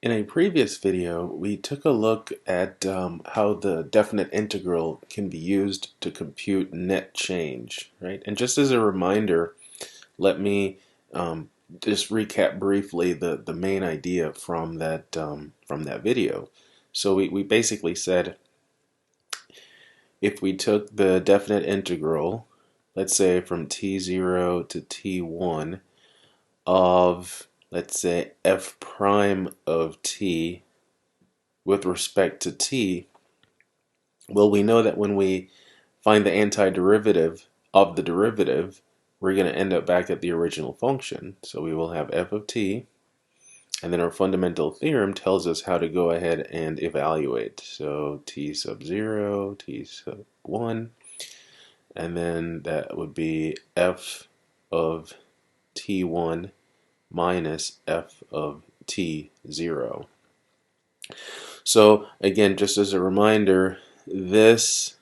In a previous video, we took a look at how the definite integral can be used to compute net change, right? And just as a reminder, let me just recap briefly the main idea from that video. So we basically said if we took the definite integral, let's say from t0 to t1 of, let's say, f prime of t with respect to t, well, we know that when we find the antiderivative of the derivative, we're going to end up back at the original function. So we will have f of t, and then our fundamental theorem tells us how to go ahead and evaluate. So t sub 0, t sub 1, and then that would be f of t1 minus f of t0. So again, just as a reminder, this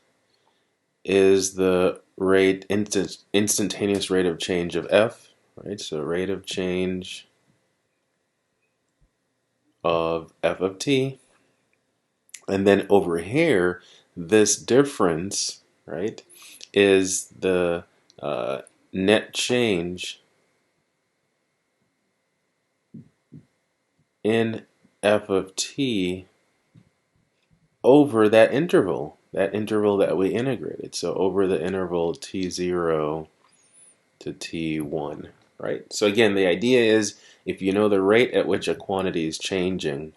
is the rate, instantaneous rate of change of f, right? So rate of change of f of t. And then over here, this difference, right, is the net change in f of t over that interval that we integrated. So over the interval t0 to t1, right? So again, the idea is if you know the rate at which a quantity is changing,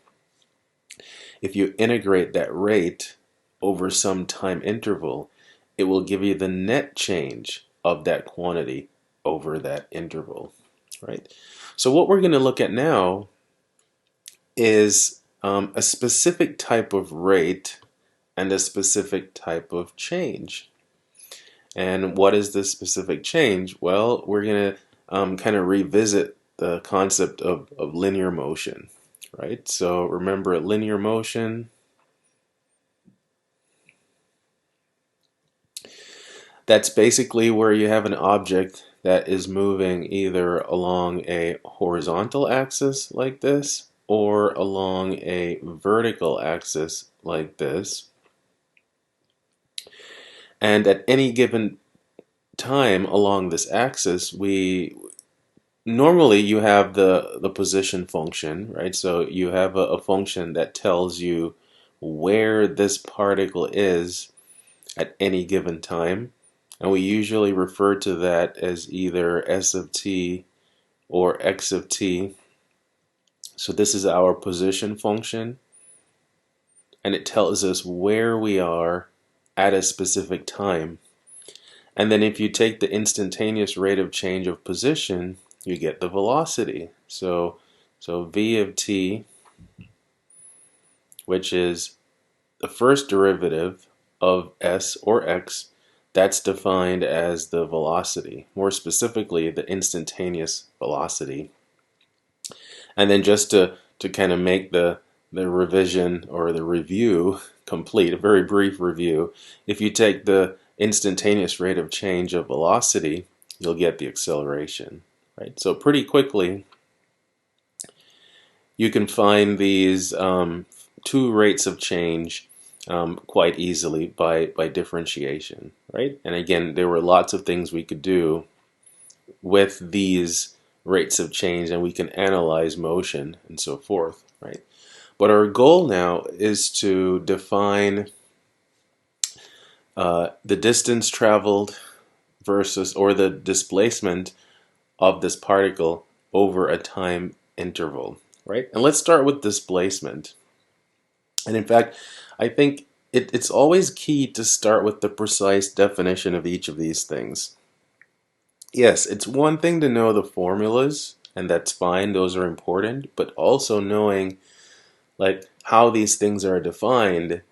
if you integrate that rate over some time interval, it will give you the net change of that quantity over that interval, right? So what we're going to look at now is a specific type of rate and a specific type of change. And what is this specific change? Well, we're going to kind of revisit the concept of linear motion, right? So remember, linear motion, that's basically where you have an object that is moving either along a horizontal axis like this or along a vertical axis like this. And at any given time along this axis, normally you have the position function, right? So you have a function that tells you where this particle is at any given time, and we usually refer to that as either s of t or x of t. So this is our position function, and it tells us where we are at a specific time. And then if you take the instantaneous rate of change of position, you get the velocity. So v of t, which is the first derivative of s or x, that's defined as the velocity, more specifically the instantaneous velocity. And then just to kind of make the revision or the review complete, a very brief review, if you take the instantaneous rate of change of velocity, you'll get the acceleration, right? So pretty quickly, you can find these two rates of change quite easily by differentiation, right? And again, there were lots of things we could do with these rates of change, and we can analyze motion and so forth, right? But our goal now is to define the distance traveled versus, or the displacement of this particle over a time interval, right? And let's start with displacement. And in fact, I think it's always key to start with the precise definition of each of these things. Yes, it's one thing to know the formulas, and that's fine, those are important, but also knowing like how these things are defined,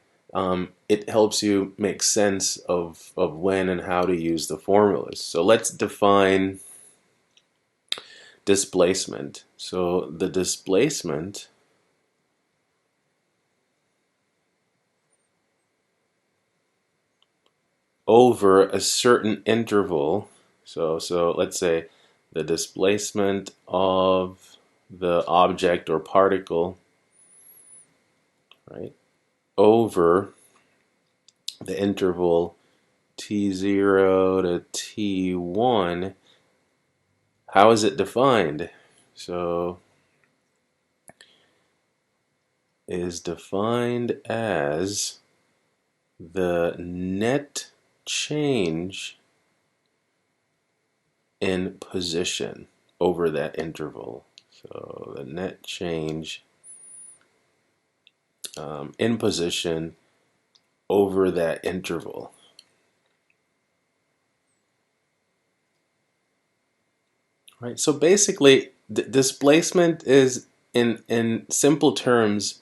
it helps you make sense of when and how to use the formulas. So let's define displacement. So the displacement over a certain interval, so let's say the displacement of the object or particle right, over the interval t0 to t1, how is it defined? So is defined as the net change in position over that interval. So the net change in position over that interval. Right. So basically, displacement is, in simple terms,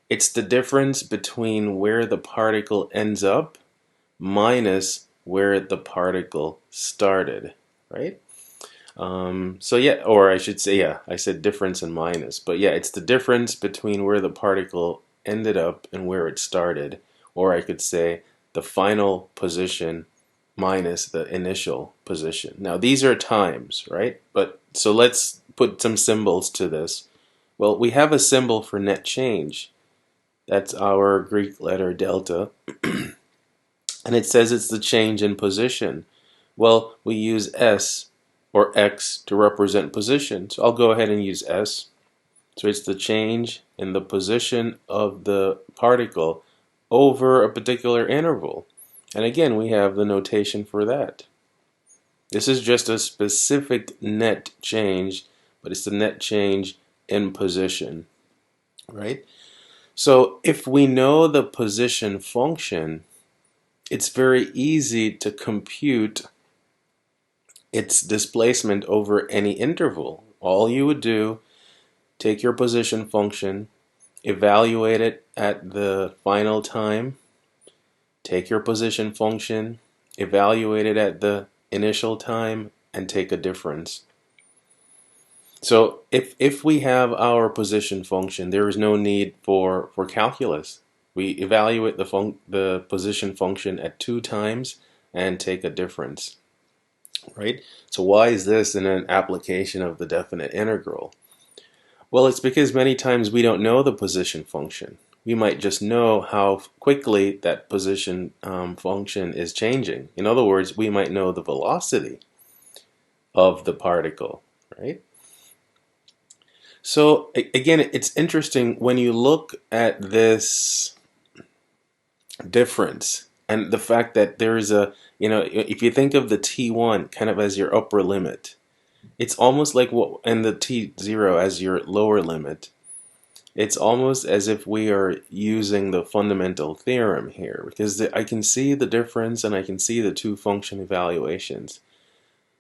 it's the difference between where the particle ends up minus where the particle started, right? So yeah, or I should say, yeah, I said difference and minus, but yeah, it's the difference between where the particle ended up and where it started, or I could say the final position minus the initial position. Now these are times, right? But so let's put some symbols to this. Well, we have a symbol for net change. That's our Greek letter delta, and it says it's the change in position. Well, we use S or X to represent position. So I'll go ahead and use S. So it's the change in the position of the particle over a particular interval. And again, we have the notation for that. This is just a specific net change, but it's the net change in position, right? So if we know the position function, it's very easy to compute its displacement over any interval. All you would do, take your position function, evaluate it at the final time, take your position function, evaluate it at the initial time, and take a difference. So if we have our position function, there is no need for calculus. We evaluate the position function at 2 times and take a difference, right? So why is this in an application of the definite integral? Well, it's because many times we don't know the position function. We might just know how quickly that position function is changing. In other words, we might know the velocity of the particle, right? So again, it's interesting when you look at this difference and the fact that there is a, if you think of the T1 kind of as your upper limit, it's almost like what, and the T0 as your lower limit. It's almost as if we are using the fundamental theorem here, because I can see the difference and I can see the two function evaluations.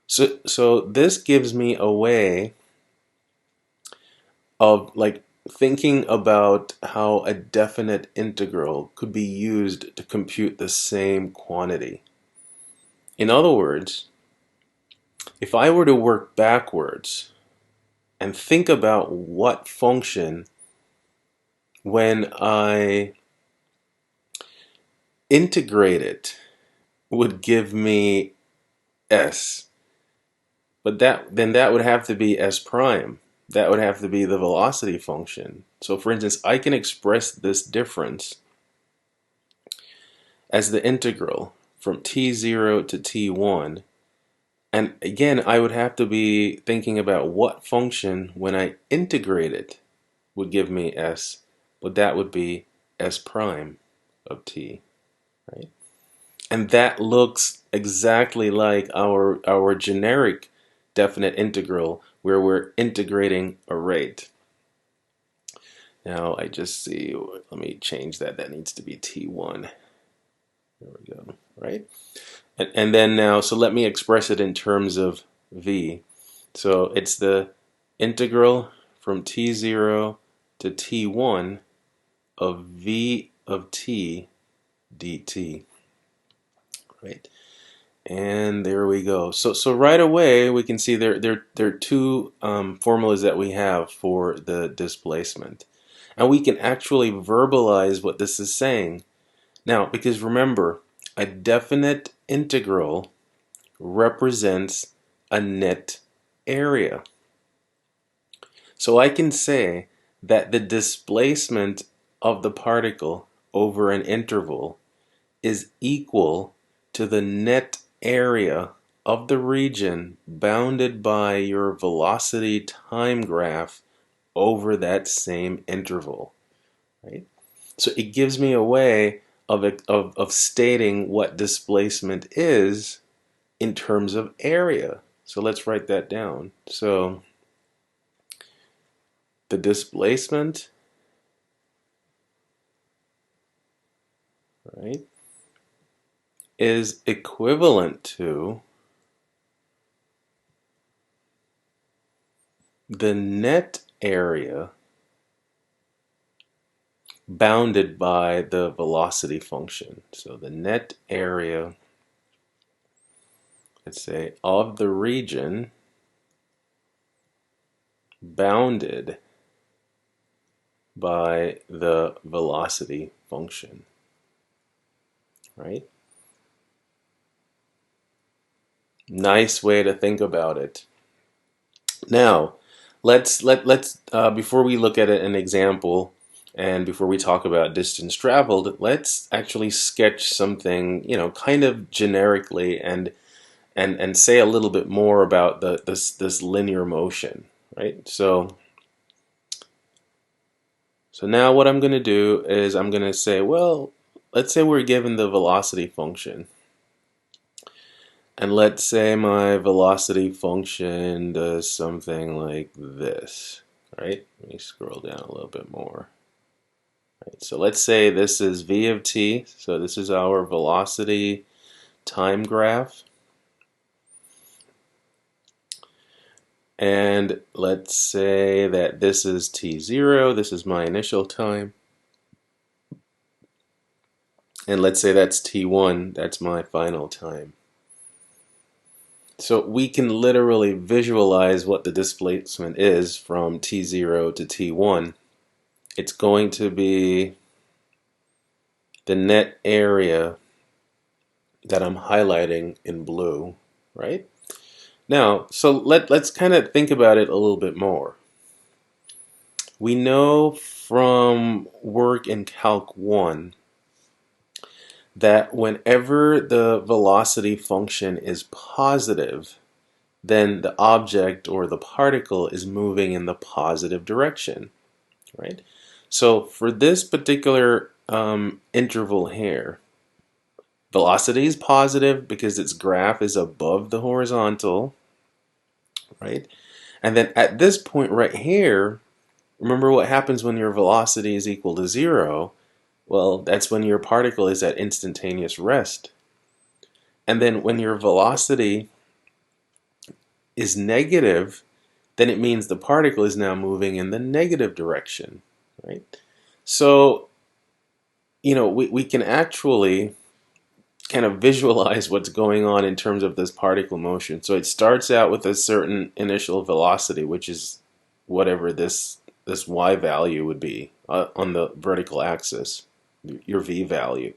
So this gives me a way of like thinking about how a definite integral could be used to compute the same quantity. In other words, if I were to work backwards and think about what function, when I integrate it, would give me s, but that would have to be s prime. That would have to be the velocity function. So for instance, I can express this difference as the integral from t0 to t1. And again, I would have to be thinking about what function, when I integrate it, would give me s, but that would be s prime of t, right? And that looks exactly like our generic definite integral where we're integrating a rate. Now I just see, let me change that. That needs to be t1. There we go, right? And then now, so let me express it in terms of v. So it's the integral from t0 to t1 of v of t dt, right? And there we go. So right away we can see there are two formulas that we have for the displacement, and we can actually verbalize what this is saying. Now, because remember, a definite integral represents a net area. So I can say that the displacement of the particle over an interval is equal to the net area of the region bounded by your velocity time graph over that same interval, right? So it gives me a way of stating what displacement is in terms of area. So let's write that down. So the displacement, right, is equivalent to the net area bounded by the velocity function. So the net area, let's say, of the region bounded by the velocity function, right? Nice way to think about it. Now, let's before we look at an example and before we talk about distance traveled, let's actually sketch something, kind of generically and say a little bit more about this linear motion, right? So now what I'm going to do is I'm going to say, well, let's say we're given the velocity function. And let's say my velocity function does something like this, right? Let me scroll down a little bit more. Right, so let's say this is v of t, so this is our velocity time graph. And let's say that this is t0, this is my initial time. And let's say that's t1, that's my final time. So we can literally visualize what the displacement is from t0 to t1. It's going to be the net area that I'm highlighting in blue, right? Now, so let's kind of think about it a little bit more. We know from work in Calc 1 that whenever the velocity function is positive, then the object or the particle is moving in the positive direction, right? So for this particular interval here, velocity is positive because its graph is above the horizontal, right? And then at this point right here, remember what happens when your velocity is equal to 0? Well, that's when your particle is at instantaneous rest. And then when your velocity is negative, then it means the particle is now moving in the negative direction, right? So, we can actually kind of visualize what's going on in terms of this particle motion. So it starts out with a certain initial velocity, which is whatever this y value would be on the vertical axis, your v value.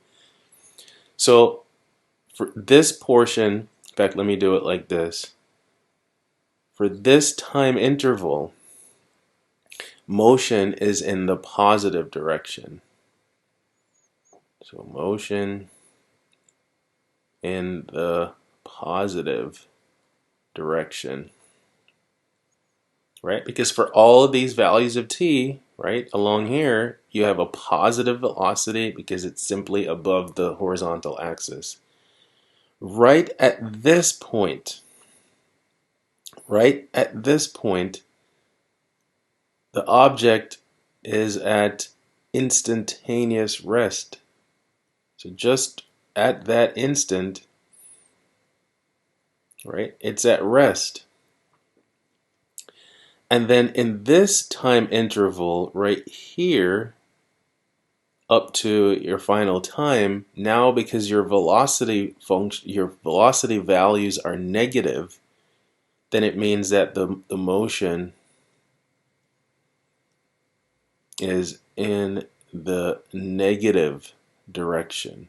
So for this portion, in fact, let me do it like this. For this time interval, motion is in the positive direction. So motion in the positive direction, right? Because for all of these values of t, right, along here, you have a positive velocity because it's simply above the horizontal axis. Right at this point, the object is at instantaneous rest. So just at that instant, right, it's at rest. And then in this time interval right here, up to your final time, now because your velocity values are negative, then it means that the motion is in the negative direction,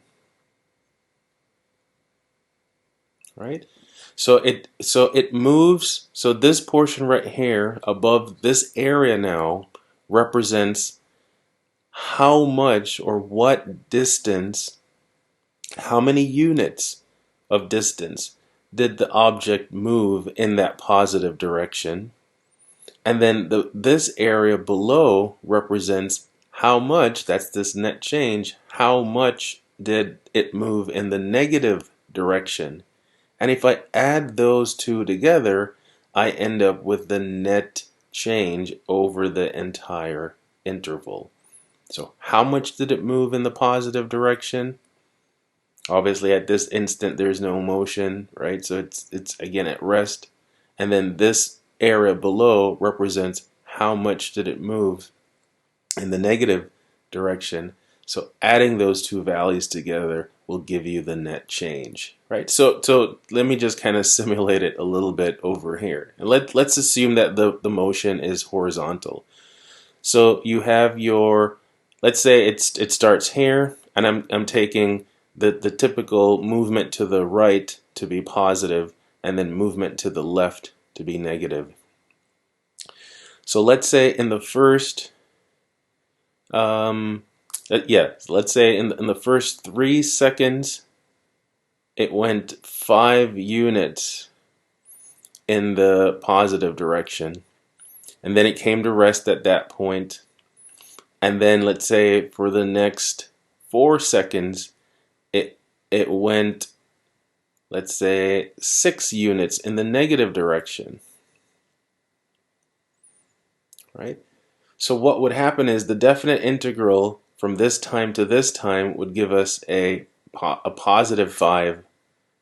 right? So it moves. So this portion right here above this area now represents how much or what distance, how many units of distance did the object move in that positive direction. And then this area below represents how much, that's this net change, how much did it move in the negative direction. And if I add those two together, I end up with the net change over the entire interval. So how much did it move in the positive direction? Obviously at this instant there's no motion, right? So it's again at rest. And then this area below represents how much did it move in the negative direction. So adding those two values together will give you the net change, right? So let me just kind of simulate it a little bit over here. And let's assume that the motion is horizontal. So you have your, let's say it starts here, and I'm taking the typical movement to the right to be positive, and then movement to the left to be negative. So let's say in the first, let's say in the first 3 seconds, it went 5 units in the positive direction, and then it came to rest at that point. And then let's say for the next 4 seconds, it went, let's say, 6 units in the negative direction, right? So what would happen is the definite integral from this time to this time would give us a positive 5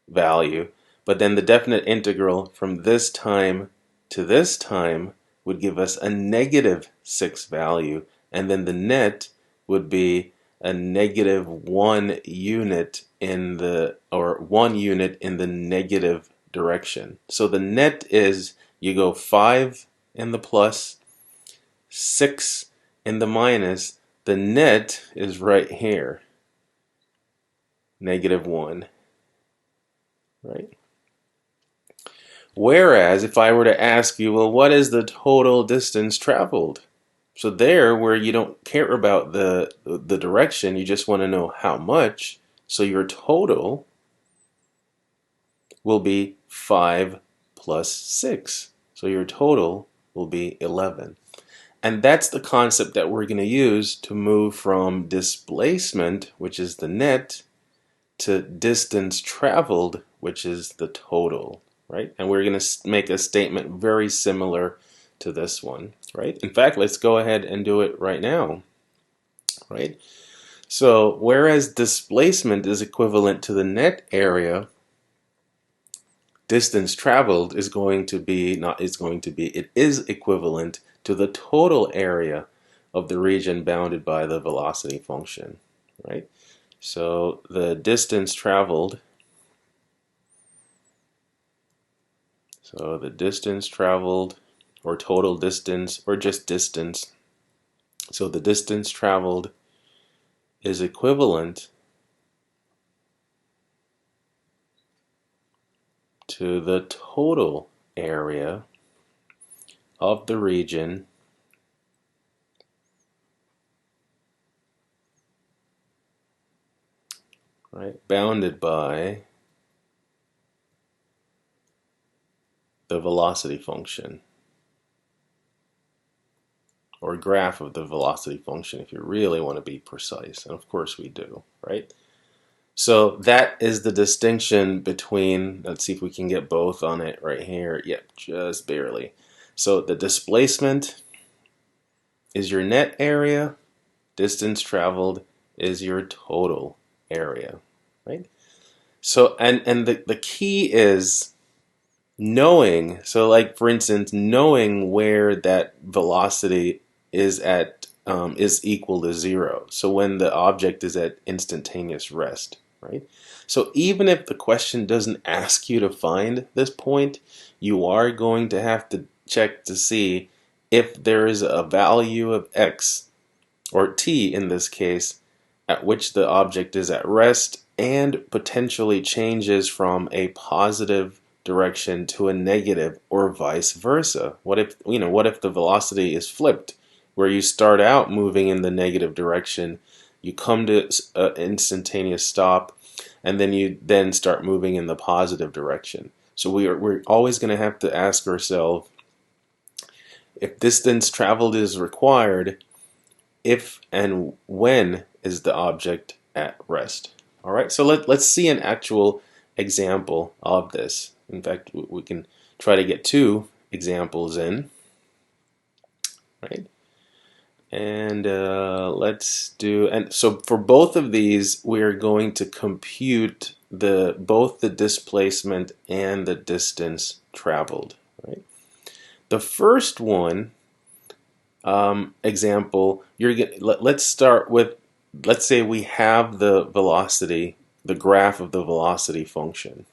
value, but then the definite integral from this time to this time would give us a negative 6 value, and then the net would be a negative 1 unit in the, or 1 unit in the negative direction. So the net is, you go 5 in the plus, 6 in the minus, the net is right here, negative 1, right? Whereas if I were to ask you, well, what is the total distance traveled? So there, where you don't care about the direction, you just want to know how much. So your total will be 5 plus 6. So your total will be 11. And that's the concept that we're going to use to move from displacement, which is the net, to distance traveled, which is the total, right? And we're going to make a statement very similar to this one, right? In fact, let's go ahead and do it right now, right? So whereas displacement is equivalent to the net area, distance traveled is going to be, it is equivalent to the total area of the region bounded by the velocity function, right? So the distance traveled, or total distance, or just distance. So the distance traveled is equivalent to the total area of the region bounded by the velocity function, or graph of the velocity function if you really want to be precise, and of course we do, right? So that is the distinction between, let's see if we can get both on it right here. Yep, just barely. So the displacement is your net area, distance traveled is your total area, right? So and the key is knowing, so like for instance, knowing where that velocity is at, is equal to 0. So when the object is at instantaneous rest, right? So even if the question doesn't ask you to find this point, you are going to have to check to see if there is a value of x, or t in this case, at which the object is at rest and potentially changes from a positive direction to a negative, or vice versa. What if the velocity is flipped? where you start out moving in the negative direction, you come to an instantaneous stop, and then you then start moving in the positive direction. So we're always going to have to ask ourselves, if distance traveled is required, if and when is the object at rest? All right, so let's see an actual example of this. In fact, we can try to get two examples in, right? And let's do, and so for both of these, we're going to compute both the displacement and the distance traveled, right? The first one, example, let's start with, let's say we have the velocity, the graph of the velocity function.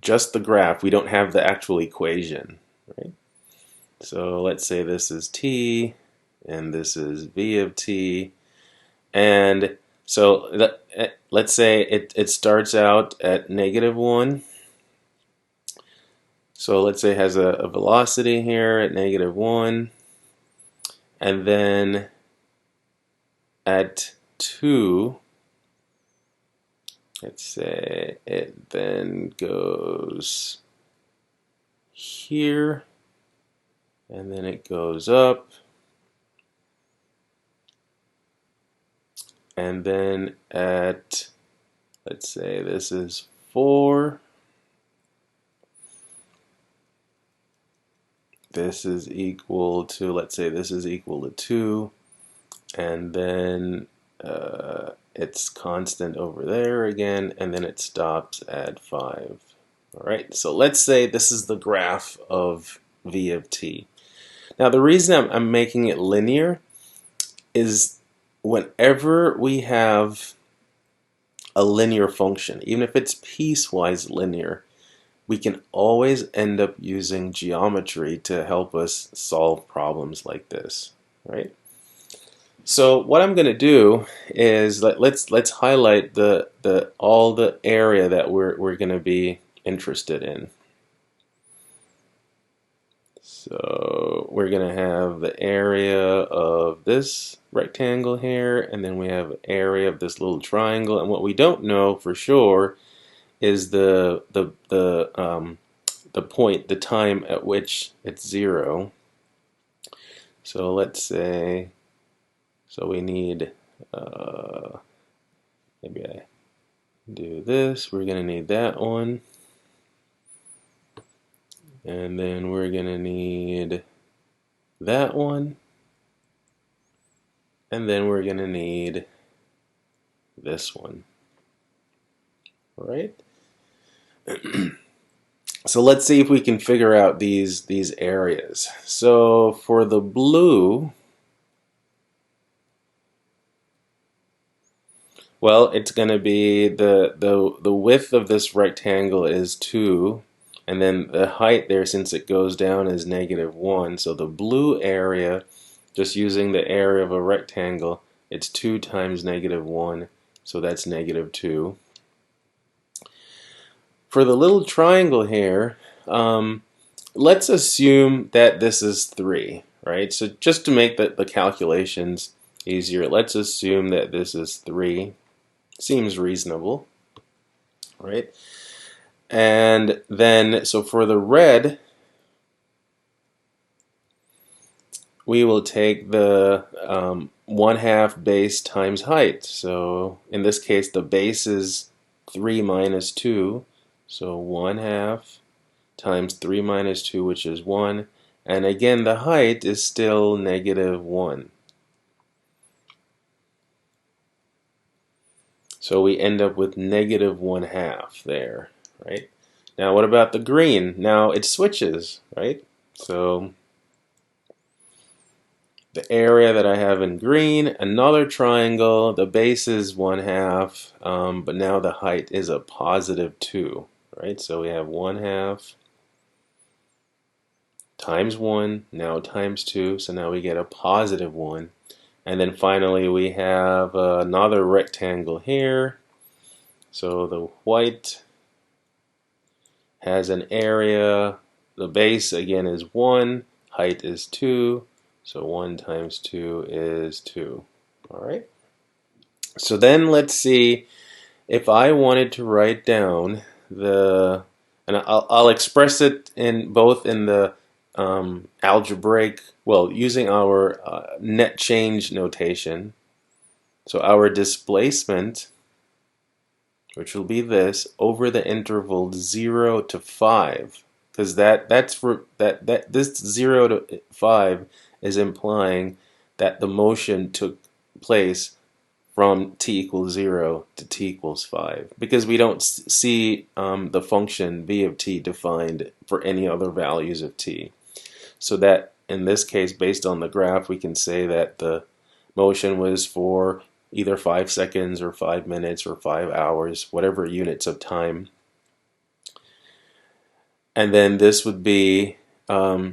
Just the graph, we don't have the actual equation, right? So let's say this is t, and this is v of t, and so let's say it starts out at -1. So let's say it has a velocity here at -1, and then at 2, let's say it then goes here, and then it goes up, and then at, let's say this is 4, this is equal to, let's say this is equal to 2, and then it's constant over there again, and then it stops at 5. All right, so let's say this is the graph of v of t. Now the reason I'm making it linear is whenever we have a linear function, even if it's piecewise linear, we can always end up using geometry to help us solve problems like this, right? So what I'm going to do is let's highlight all the area that we're going to be interested in. So we're going to have the area of this rectangle here, and then we have area of this little triangle. And what we don't know for sure is the point, the time at which it's 0. So let's say, so we need, maybe I do this. We're going to need that one. And then we're going to need that one. And then we're going to need this one. All right? So let's see if we can figure out these areas. So for the blue, well, it's going to be the width of this rectangle is 2. And then the height there, since it goes down, is -1. So the blue area, just using the area of a rectangle, it's 2 times -1. So that's -2. For the little triangle here, let's assume that this is 3, right? So just to make the calculations easier, let's assume that this is 3. Seems reasonable, right? And then, so for the red, we will take the 1/2 base times height. So in this case, the base is 3 minus 2. So 1/2 times 3 minus 2, which is 1. And again, the height is still -1. So we end up with -1/2 there, right? Now what about the green? Now it switches, right? So the area that I have in green, another triangle, the base is 1/2, but now the height is a +2, right? So we have 1/2 times 1, now times 2, so now we get a +1. And then finally we have another rectangle here. So the white has an area, the base again is 1, height is 2, so 1 times 2 is 2. All right. So then let's see if I wanted to write down the, and I'll express it in both in the algebraic, well, using our net change notation. So our displacement, which will be this, over the interval 0 to 5, because that's for that this 0 to 5 is implying that the motion took place from t equals 0 to t equals 5, because we don't see the function v of t defined for any other values of t. So that in this case, based on the graph, we can say that the motion was for either 5 seconds or 5 minutes or 5 hours, whatever units of time. And then this would be,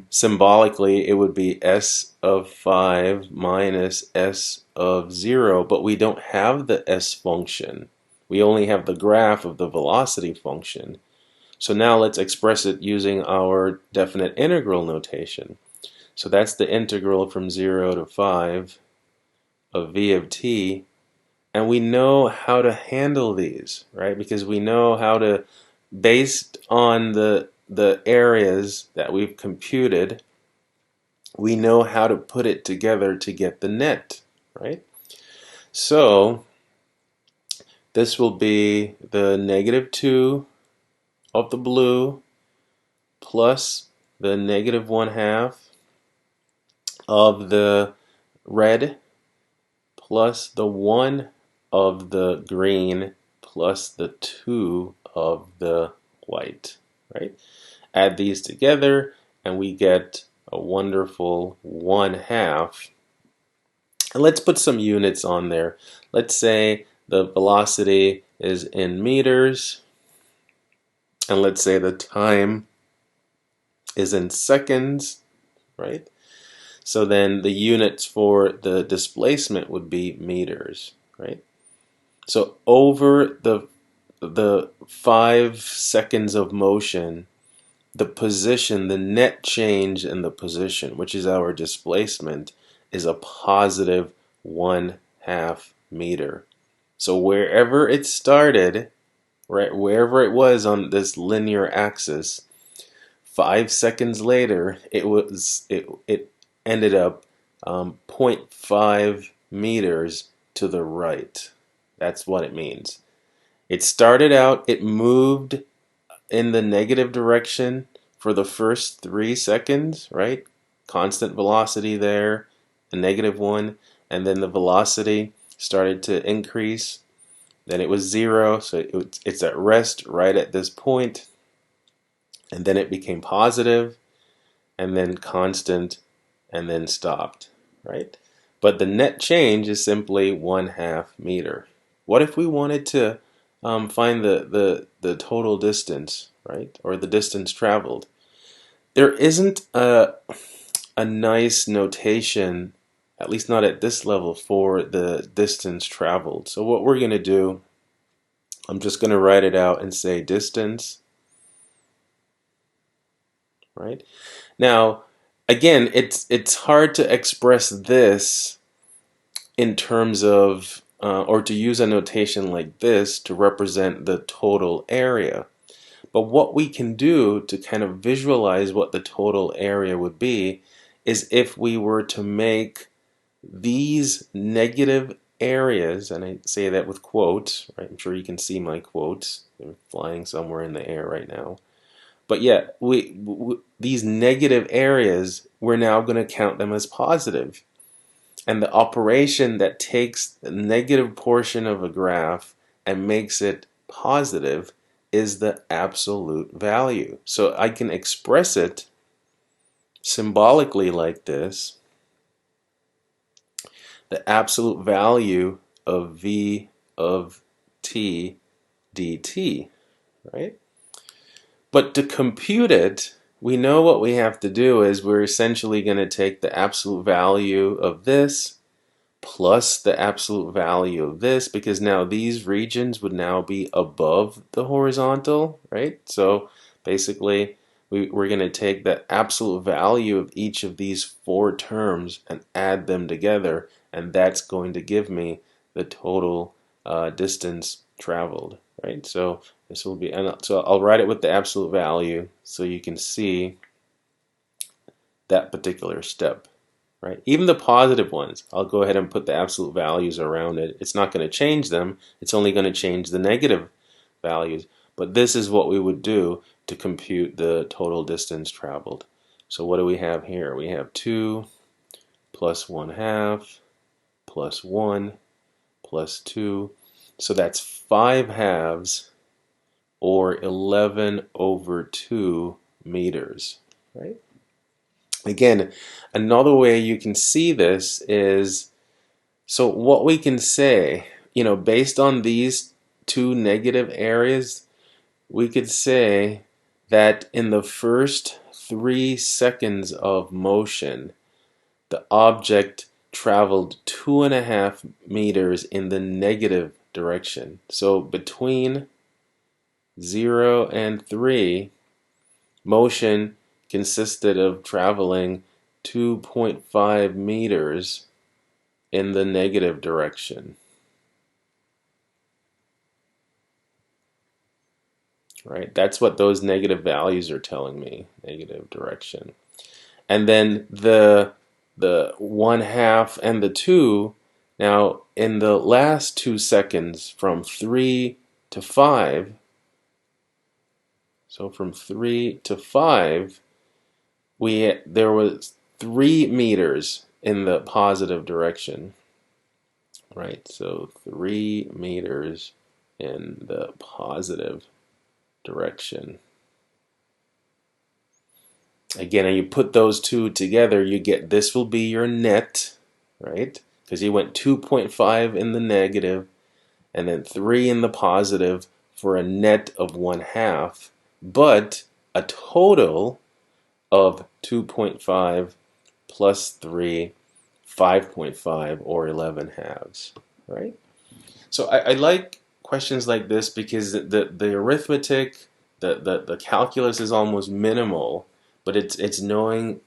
symbolically, it would be s of 5 minus s of 0, but we don't have the s function. We only have the graph of the velocity function. So now let's express it using our definite integral notation. So that's the integral from 0 to 5 of v of t, and we know how to handle these, right? Because we know how to, based on the areas that we've computed, we know how to put it together to get the net, right? So this will be the -2 of the blue plus the -1/2 of the red plus the 1 of the green plus the 2 of the white, right? Add these together and we get a wonderful 1/2. And let's put some units on there. Let's say the velocity is in meters, and let's say the time is in seconds, right? So then the units for the displacement would be meters, right? So over the 5 seconds of motion, the position, the net change in the position, which is our displacement, is a positive 1/2 meter. So wherever it started, right, wherever it was on this linear axis, 5 seconds later, it ended up 0.5 meters to the right. That's what it means. It started out, it moved in the negative direction for the first 3 seconds, right? Constant velocity there, a -1, and then the velocity started to increase. Then it was 0, so it's at rest right at this point, and then it became positive, and then constant, and then stopped, right? But the net change is simply 1/2 meter. What if we wanted to find the total distance, right, or the distance traveled? There isn't a nice notation, at least not at this level, for the distance traveled. So what we're going to do, I'm just going to write it out and say distance, right? Now, again, it's hard to express this in terms of, or to use a notation like this to represent the total area. But what we can do to kind of visualize what the total area would be is if we were to make these negative areas, and I say that with quotes, right? I'm sure you can see my quotes. They're flying somewhere in the air right now. But yeah, these negative areas, we're now going to count them as positive. And the operation that takes the negative portion of a graph and makes it positive is the absolute value. So I can express it symbolically like this: the absolute value of v of t dt, right? But to compute it, we know what we have to do is we're essentially going to take the absolute value of this plus the absolute value of this, because now these regions would now be above the horizontal, right? So basically we're going to take the absolute value of each of these four terms and add them together, and that's going to give me the total distance traveled, right? So this will be, and so I'll write it with the absolute value so you can see that particular step, right? Even the positive ones, I'll go ahead and put the absolute values around it. It's not going to change them. It's only going to change the negative values. But this is what we would do to compute the total distance traveled. So what do we have here? We have 2 plus 1/2 plus 1 plus 2. So that's 5/2 or 11/2 meters, right? Again, another way you can see this is, so what we can say, based on these two negative areas, we could say that in the first 3 seconds of motion, the object traveled 2.5 meters in the negative direction. So between 0 and 3, motion consisted of traveling 2.5 meters in the negative direction. Right? That's what those negative values are telling me, negative direction. And then the 1/2 and the 2, now in the last 2 seconds from 3 to 5, so from 3 to 5, there was 3 meters in the positive direction, right? So 3 meters in the positive direction. Again, and you put those two together, you get, this will be your net, right? Because you went 2.5 in the negative and then 3 in the positive for a net of 1/2, but a total of 2.5 plus 3, 5.5 or 11/2, right? So I like questions like this because the arithmetic, the calculus is almost minimal, but it's knowing,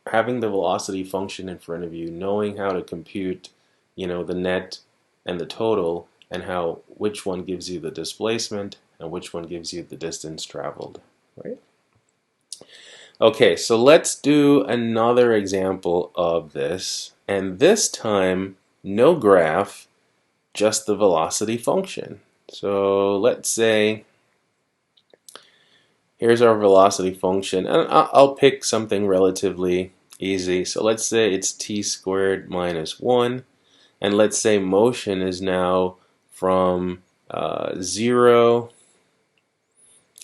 having the velocity function in front of you, knowing how to compute, the net and the total, and how which one gives you the displacement and which one gives you the distance traveled, right? Okay, so let's do another example of this, and this time no graph, just the velocity function. So let's say here's our velocity function, and I'll pick something relatively easy. So let's say it's t squared minus 1, and let's say motion is now from 0,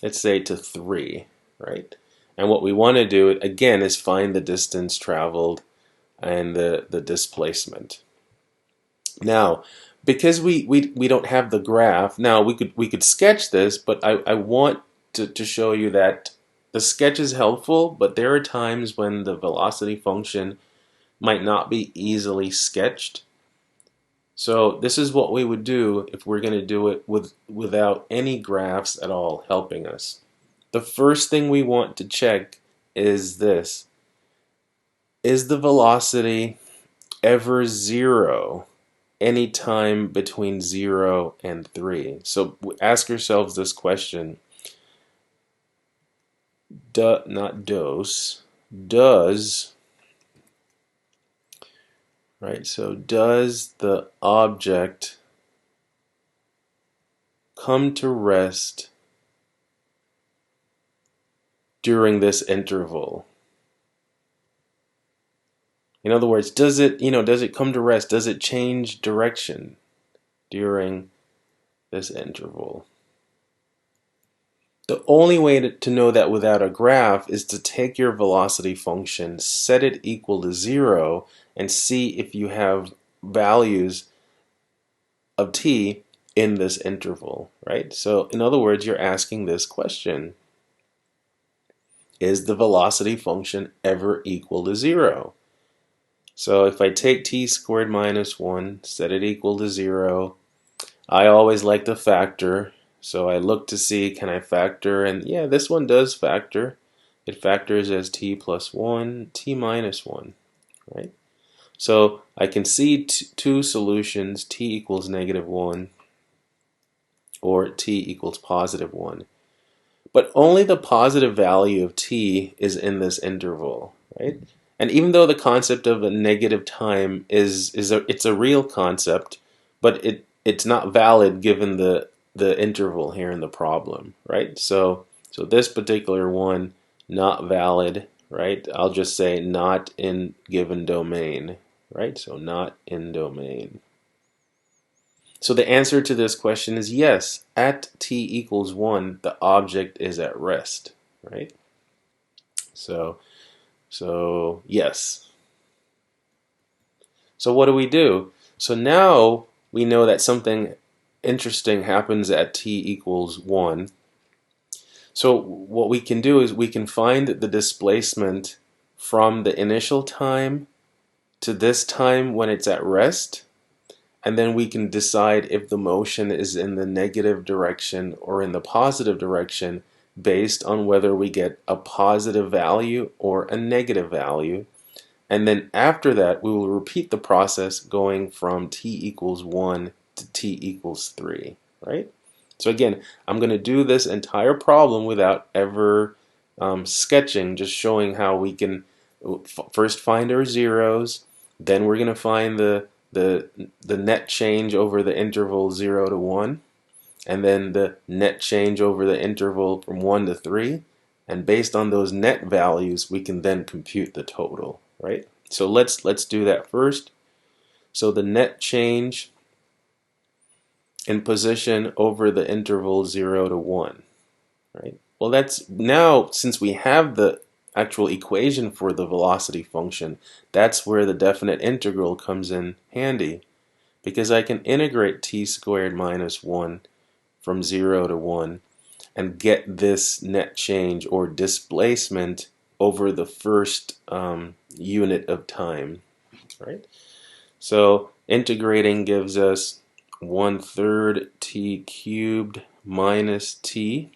let's say, to 3, right? And what we want to do, again, is find the distance traveled and the displacement. Now, because we don't have the graph, now we could sketch this, but I want to show you that the sketch is helpful, but there are times when the velocity function might not be easily sketched. So this is what we would do if we're going to do it without any graphs at all helping us. The first thing we want to check is this. Is the velocity ever 0 any time between 0 and 3? So ask yourselves this question. Not does, right? So does the object come to rest during this interval? In other words, does it come to rest? Does it change direction during this interval? The only way to know that without a graph is to take your velocity function, set it equal to 0, and see if you have values of t in this interval, right? So in other words, you're asking this question. Is the velocity function ever equal to 0? So if I take t squared minus 1, set it equal to 0, I always like to factor. So I look to see, can I factor? And yeah, this one does factor. It factors as t plus 1, t minus 1, right? So I can see two solutions, t equals negative 1 or t equals positive 1. But only the positive value of t is in this interval, right? And even though the concept of a negative time it's a real concept, but it's not valid given the interval here in the problem, right? So this particular one not valid, right? I'll just say not in given domain, right? So not in domain. So the answer to this question is yes. At t equals 1, the object is at rest, right? So yes. So what do? So now we know that something interesting happens at t equals 1. So what we can do is we can find the displacement from the initial time to this time when it's at rest. And then we can decide if the motion is in the negative direction or in the positive direction based on whether we get a positive value or a negative value. And then after that, we will repeat the process going from t equals 1 to t equals 3, right? So again, I'm going to do this entire problem without ever sketching, just showing how we can first find our zeros, then we're going to find the net change over the interval 0 to 1, and then the net change over the interval from 1 to 3, and based on those net values we can then compute the total, right? So let's do that first. So the net change in position over the interval 0 to 1, right? Well, that's now, since we have the actual equation for the velocity function, that's where the definite integral comes in handy, because I can integrate t squared minus 1 from 0 to 1 and get this net change or displacement over the first unit of time, right? So integrating gives us 1/3 t cubed minus t,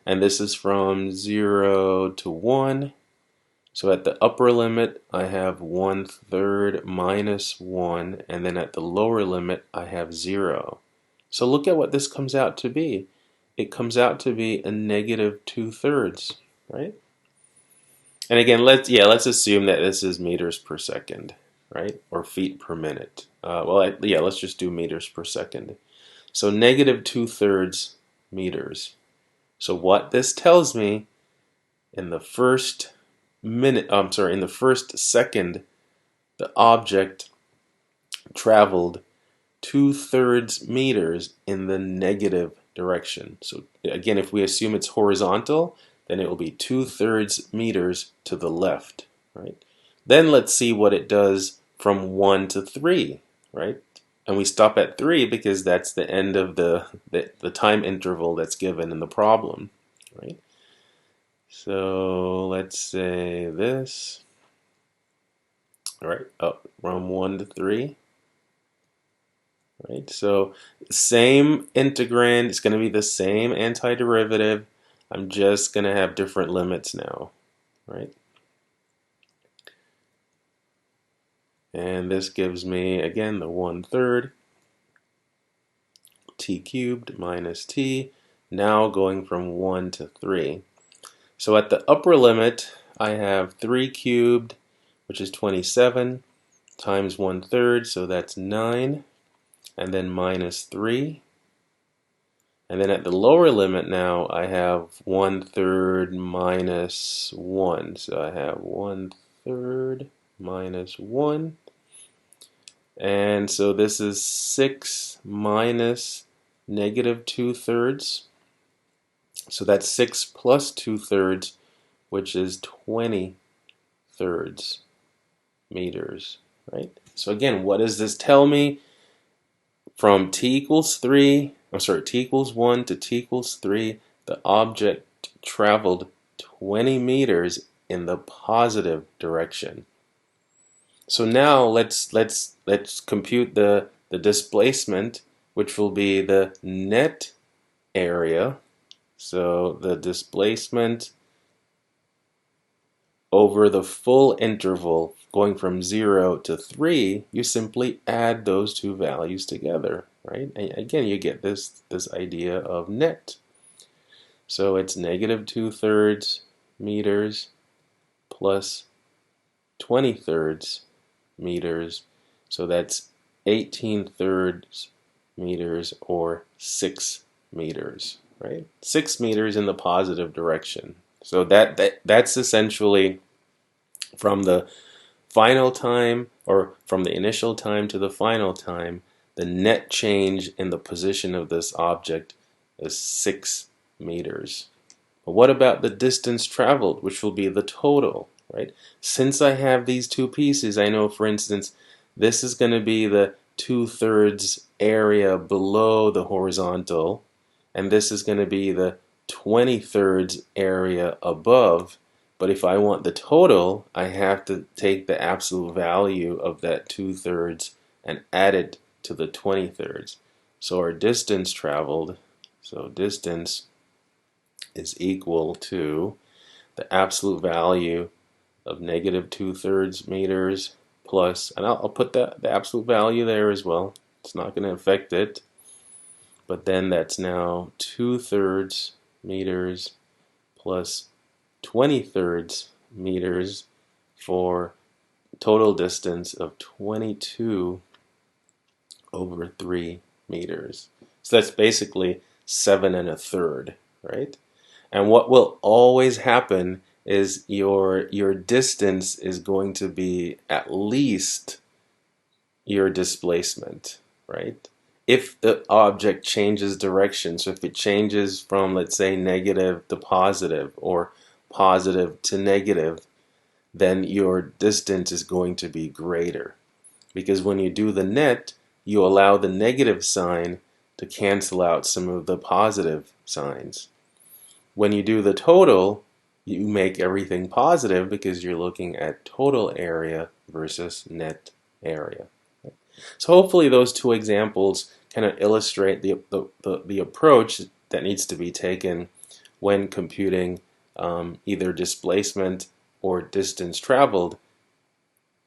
and this is from 0 to 1. So at the upper limit I have 1/3 minus 1, and then at the lower limit I have 0. So look at what this comes out to be. It comes out to be a negative 2/3, right? And again, let's assume that this is meters per second, right? Or feet per minute. Let's just do meters per second. So negative 2/3 meters. So what this tells me, in the first in the first second, the object traveled 2/3 meters in the negative direction. So again, if we assume it's horizontal, then it will be 2/3 meters to the left, right? Then let's see what it does from 1 to 3, right? And we stop at 3 because that's the end of the time interval that's given in the problem, right? So let's say this, all right, up from 1 to 3. Right, so same integrand, it's going to be the same antiderivative. I'm just going to have different limits now, right? And this gives me, again, the 1/3 t cubed minus t, now going from 1 to 3. So at the upper limit, I have 3 cubed, which is 27, times 1/3, so that's 9, and then minus 3. And then at the lower limit now, I have 1/3 minus 1. So I have 1/3 minus 1. And so this is 6 minus negative 2/3. So that's 6 plus 2/3, which is 20/3 meters, right? So again, what does this tell me? From t equals 1 to t equals 3, the object traveled 20 meters in the positive direction. So now let's compute the displacement which will be the net area. So the displacement over the full interval going from 0 to 3, you simply add those two values together, right? And again, you get this idea of net. So it's negative 2/3 meters plus 20/3 meters. So that's 18/3 meters or 6 meters, right? 6 meters in the positive direction. So that's essentially from the final time, or from the initial time to the final time, the net change in the position of this object is 6 meters. But what about the distance traveled, which will be the total, right? Since I have these two pieces, I know, for instance, this is going to be the 2/3 area below the horizontal, and this is going to be the 20/3 area above. But if I want the total, I have to take the absolute value of that 2/3 and add it to the 20/3. So our distance traveled, so distance is equal to the absolute value of negative 2/3 meters plus, and I'll put the absolute value there as well. It's not going to affect it. But then that's now 2/3 meters plus 20/3 meters for total distance of 22 over 3 meters. So that's basically 7 1/3, right? And what will always happen is your distance is going to be at least your displacement, right? If the object changes direction, so if it changes from, let's say, negative to positive or positive to negative, then your distance is going to be greater. Because when you do the net, you allow the negative sign to cancel out some of the positive signs. When you do the total, you make everything positive because you're looking at total area versus net area. So hopefully those two examples kind of illustrate the approach that needs to be taken when computing either displacement or distance traveled,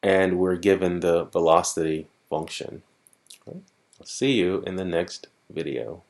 and we're given the velocity function. I'll see you in the next video.